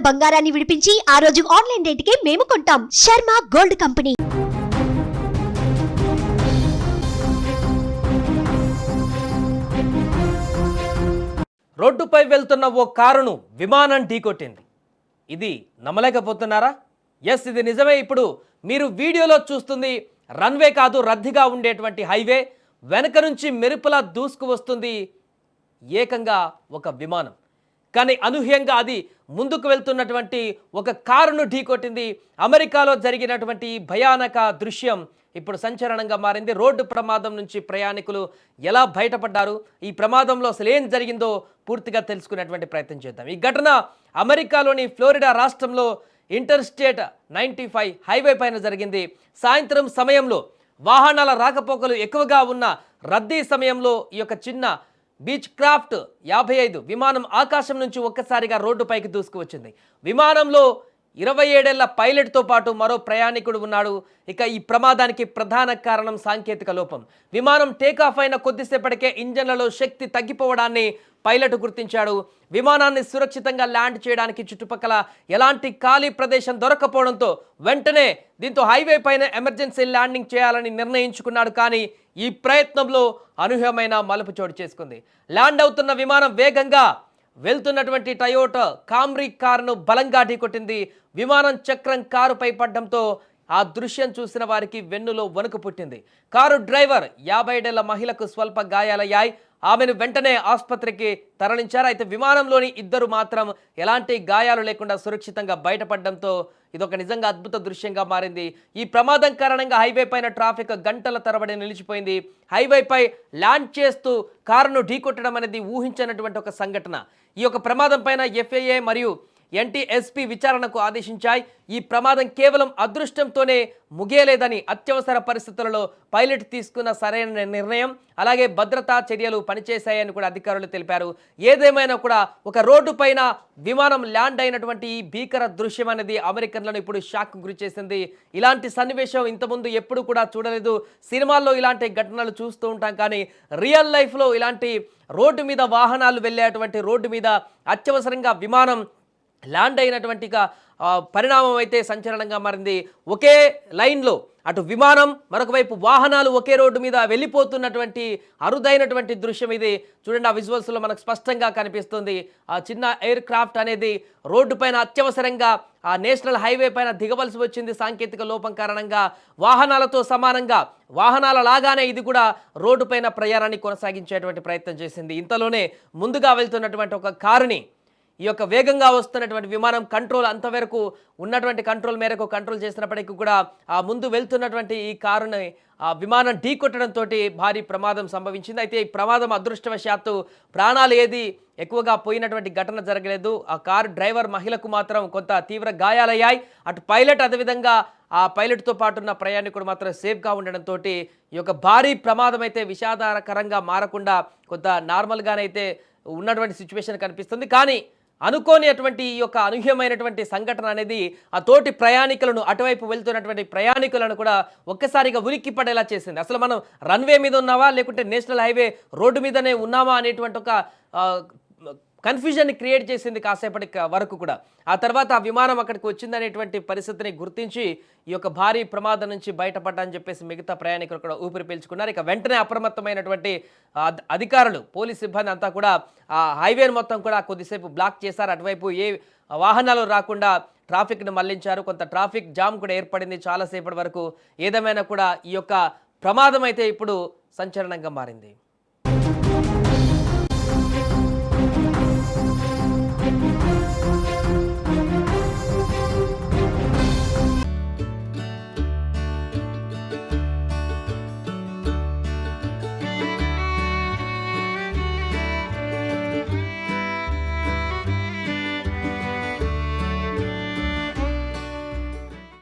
బంగారాన్ని విడిపించి ఆ రోజు ఆన్లైన్ రేటుకే మేము కొంటాం. Sharma gold company. రోడ్డుపై వెళ్తున్న ఓ కారును విమానం ఢీకొట్టింది. ఇది నమ్మలేకపోతున్నారా? ఎస్, ఇది నిజమే. ఇప్పుడు మీరు వీడియోలో చూస్తుంది రన్వే కాదు, రద్దీగా ఉండేటువంటి హైవే. వెనక నుంచి మెరుపులా దూసుకు వస్తుంది ఏకంగా ఒక విమానం. కానీ అనూహ్యంగా అది ముందుకు వెళ్తున్నటువంటి ఒక కారును ఢీకొట్టింది. అమెరికాలో జరిగినటువంటి భయానక దృశ్యం ఇప్పుడు సంచలనంగా మారింది. రోడ్డు ప్రమాదం నుంచి ప్రయాణికులు ఎలా బయటపడ్డారు, ఈ ప్రమాదంలో అసలు ఏం జరిగిందో పూర్తిగా తెలుసుకునేటువంటి ప్రయత్నం చేద్దాం. ఈ ఘటన అమెరికాలోని ఫ్లోరిడా రాష్ట్రంలో ఇంటర్స్టేట్ 95 హైవే పైన జరిగింది. సాయంత్రం సమయంలో వాహనాల రాకపోకలు ఎక్కువగా ఉన్న రద్దీ సమయంలో ఈ యొక్క చిన్న బీచ్ క్రాఫ్ట్ 55 విమానం ఆకాశం నుంచి ఒక్కసారిగా రోడ్డుపైకి దూసుకువచ్చింది. విమానంలో 27 ఏళ్ల పైలట్తో పాటు మరో ప్రయాణికుడు ఉన్నాడు. ఇక ఈ ప్రమాదానికి ప్రధాన కారణం సాంకేతిక లోపం. విమానం టేకాఫ్ అయిన కొద్దిసేపటికే ఇంజన్లలో శక్తి తగ్గిపోవడాన్ని పైలట్ గుర్తించాడు. విమానాన్ని సురక్షితంగా ల్యాండ్ చేయడానికి చుట్టుపక్కల ఎలాంటి ఖాళీ ప్రదేశం దొరకపోవడంతో వెంటనే దీంతో హైవే పైన ఎమర్జెన్సీ ల్యాండింగ్ చేయాలని నిర్ణయించుకున్నాడు. కానీ ఈ ప్రయత్నంలో అనూహ్యమైన మలుపు చోటు చేసుకుంది. ల్యాండ్ అవుతున్న విమానం వేగంగా వెళ్తున్నటువంటి టయోటా కామ్రీ కారును బలంగా ఢీకొట్టింది. విమానం చక్రం కారుపై పడడంతో ఆ దృశ్యం చూసిన వారికి వెన్నులో వణుకు పుట్టింది. కారు డ్రైవర్ 57 ఏళ్ల మహిళకు స్వల్ప గాయాలయ్యాయి. ఆమెను వెంటనే ఆసుపత్రికి తరలించారు. అయితే విమానంలోని ఇద్దరు మాత్రం ఎలాంటి గాయాలు లేకుండా సురక్షితంగా బయటపడడంతో ఇదొక నిజంగా అద్భుత దృశ్యంగా మారింది. ఈ ప్రమాదం కారణంగా హైవే పైన ట్రాఫిక్ గంటల తరబడి నిలిచిపోయింది. హైవేపై ల్యాండ్ చేస్తూ కారును ఢీకొట్టడం అనేది ఊహించినటువంటి ఒక సంఘటన. ఈ యొక్క ప్రమాదం పైన FAA మరియు NTSB విచారణకు ఆదేశించాయి. ఈ ప్రమాదం కేవలం అదృష్టంతోనే ముగియలేదని, అత్యవసర పరిస్థితులలో పైలట్ తీసుకున్న సరైన నిర్ణయం, అలాగే భద్రతా చర్యలు పనిచేశాయని కూడా అధికారులు తెలిపారు. ఏదేమైనా కూడా ఒక రోడ్డు పైన విమానం ల్యాండ్ అయినటువంటి ఈ భీకర దృశ్యం అనేది అమెరికన్లను ఇప్పుడు షాక్ గురి చేసింది. ఇలాంటి సన్నివేశం ఇంతకుముందు ఎప్పుడు కూడా చూడలేదు. సినిమాల్లో ఇలాంటి ఘటనలు చూస్తూ ఉంటాం, కానీ రియల్ లైఫ్లో ఇలాంటి రోడ్డు మీద వాహనాలు వెళ్ళేటువంటి రోడ్డు మీద అత్యవసరంగా విమానం ల్యాండ్ అయినటువంటి పరిణామం అయితే సంచలనంగా మారింది. ఒకే లైన్లో అటు విమానం, మరొక వైపు వాహనాలు ఒకే రోడ్డు మీద వెళ్ళిపోతున్నటువంటి అరుదైనటువంటి దృశ్యం ఇది. చూడండి, ఆ విజువల్స్లో మనకు స్పష్టంగా కనిపిస్తుంది. ఆ చిన్న ఎయిర్ క్రాఫ్ట్ అనేది రోడ్డు పైన అత్యవసరంగా ఆ నేషనల్ హైవే పైన దిగవలసి వచ్చింది. సాంకేతిక లోపం కారణంగా వాహనాలతో సమానంగా, వాహనాల లాగానే ఇది కూడా రోడ్డు పైన ప్రయాణాన్ని కొనసాగించేటువంటి ప్రయత్నం చేసింది. ఇంతలోనే ముందుగా వెళ్తున్నటువంటి ఒక కారుని ఈ యొక్క వేగంగా వస్తున్నటువంటి విమానం కంట్రోల్ అంతవరకు ఉన్నటువంటి కంట్రోల్ మేరకు కంట్రోల్ చేసినప్పటికీ కూడా ఆ ముందు వెళ్తున్నటువంటి ఈ కారుని ఆ విమానం ఢీకొట్టడంతో భారీ ప్రమాదం సంభవించింది. అయితే ఈ ప్రమాదం అదృష్టవశాత్తు ప్రాణాలు ఏది ఎక్కువగా పోయినటువంటి ఘటన జరగలేదు. ఆ కారు డ్రైవర్ మహిళకు మాత్రం కొంత తీవ్ర గాయాలయ్యాయి. అటు పైలట్, అదేవిధంగా ఆ పైలట్తో పాటు ఉన్న ప్రయాణికుడు మాత్రం సేఫ్గా ఉండడంతో ఈ యొక్క భారీ ప్రమాదం అయితే విషాదకరంగా మారకుండా కొంత నార్మల్గానైతే ఉన్నటువంటి సిచ్యువేషన్ కనిపిస్తుంది. కానీ అనుకోని అటువంటి ఈ యొక్క అనూహ్యమైనటువంటి సంఘటన అనేది ఆ తోటి ప్రయాణికులను, అటువైపు వెళ్తున్నటువంటి ప్రయాణికులను కూడా ఒక్కసారిగా ఉలిక్కి పడేలా చేసింది. అసలు మనం రన్వే మీద ఉన్నావా, లేకుంటే నేషనల్ హైవే రోడ్డు మీదనే ఉన్నామా అనేటువంటి ఒక కన్ఫ్యూజన్ని క్రియేట్ చేసింది కాసేపటి వరకు కూడా. ఆ తర్వాత ఆ విమానం అక్కడికి వచ్చిందనేటువంటి పరిస్థితిని గుర్తించి ఈ యొక్క భారీ ప్రమాదం నుంచి బయటపడ్డాని చెప్పేసి మిగతా ప్రయాణికులు కూడా ఊపిరి పీల్చుకున్నారు. ఇక వెంటనే అప్రమత్తమైనటువంటి అధికారులు, పోలీస్ సిబ్బంది అంతా కూడా ఆ హైవేను మొత్తం కూడా కొద్దిసేపు బ్లాక్ చేశారు. అటువైపు ఏ వాహనాలు రాకుండా ట్రాఫిక్ను మళ్లించారు. కొంత ట్రాఫిక్ జామ్ కూడా ఏర్పడింది చాలాసేపటి వరకు. ఏదేమైనా కూడా ఈ యొక్క ప్రమాదం అయితే ఇప్పుడు సంచలనంగా మారింది.